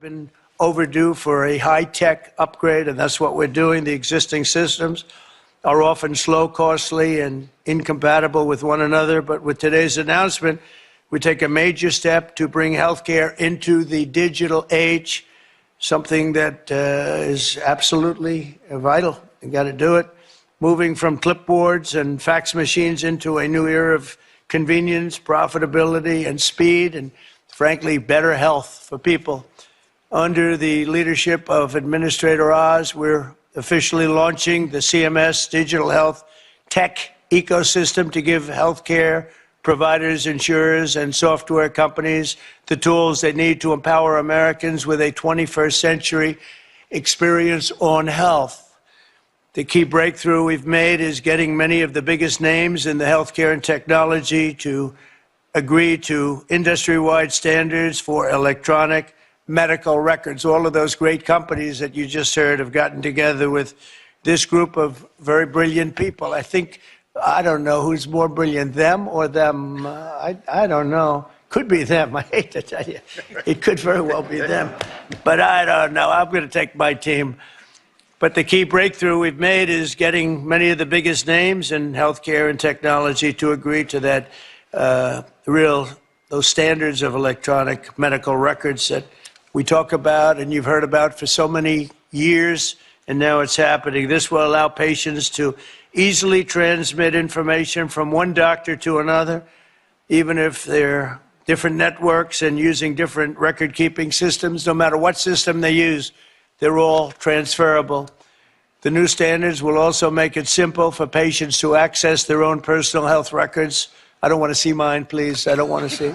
Been overdue for a high-tech upgrade, and that's what we're doing. The existing systems are often slow, costly, and incompatible with one another. But with today's announcement, we take a major step to bring healthcare into the digital age, something that is absolutely vital. You got to do it. Moving from clipboards and fax machines into a new era of convenience, profitability, and speed, and frankly, better health for people. Under the leadership of Administrator Oz, we're officially launching the CMS Digital Health Tech ecosystem to give healthcare providers, insurers, and software companies the tools they need to empower Americans with a 21st century experience on health. The key breakthrough we've made is getting many of the biggest names in the healthcare and technology to agree to industry-wide standards for electronic medical records. All of those great companies that you just heard have gotten together with this group of very brilliant people. I don't know who's more brilliant, them or them. I don't know. Could be them. I hate to tell you. It could very well be them. But I don't know. I'm going to take my team. But the key breakthrough we've made is getting many of the biggest names in healthcare and technology to agree to that those standards of electronic medical records that we talk about and you've heard about for so many years, and now it's happening. This will allow patients to easily transmit information from one doctor to another, even if they're different networks and using different record-keeping systems. No matter what system they use, they're all transferable. The new standards will also make it simple for patients to access their own personal health records. I don't want to see mine, please. I don't want to see.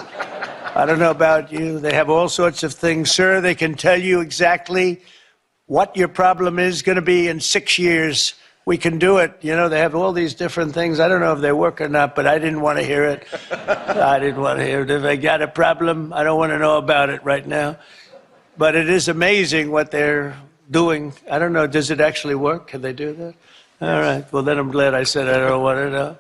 I don't know about you. They have all sorts of things, sir. They can tell you exactly what your problem is going to be in 6 years. We can do it. You know, they have all these different things. I don't know if they work or not, but I didn't want to hear it. I didn't want to hear it. If they got a problem, I don't want to know about it right now. But it is amazing what they're doing. I don't know. Does it actually work? Can they do that? All right. Well, then I'm glad I said I don't want to know.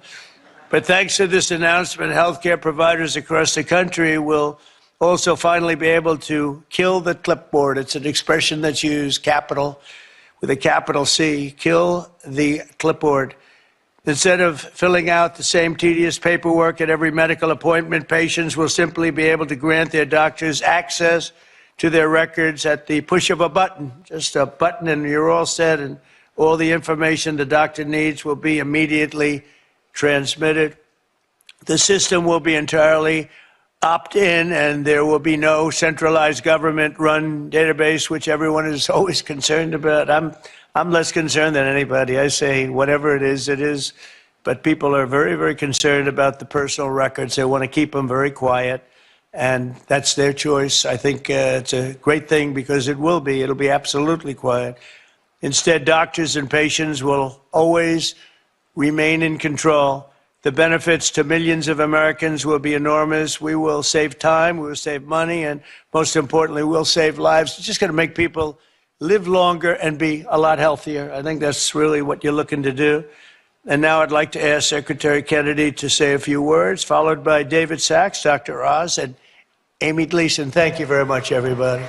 But thanks to this announcement, healthcare providers across the country will also finally be able to kill the clipboard. It's an expression that's used, capital, with a capital C, kill the clipboard. Instead of filling out the same tedious paperwork at every medical appointment, patients will simply be able to grant their doctors access to their records at the push of a button. Just a button and you're all set, and all the information the doctor needs will be immediately transmitted. The system will be entirely opt-in, and there will be no centralized government-run database, which everyone is always concerned about. I'm less concerned than anybody. I say whatever it is. But people are very, very concerned about the personal records. They want to keep them very quiet, and that's their choice. I think it's a great thing because it'll be absolutely quiet. Instead, doctors and patients will always remain in control. The benefits to millions of Americans will be enormous. We will save time, we will save money, and most importantly, we'll save lives. It's just going to make people live longer and be a lot healthier. I think that's really what you're looking to do. And now I'd like to ask Secretary Kennedy to say a few words, followed by David Sachs, Dr. Oz, and Amy Gleason. Thank you very much, everybody.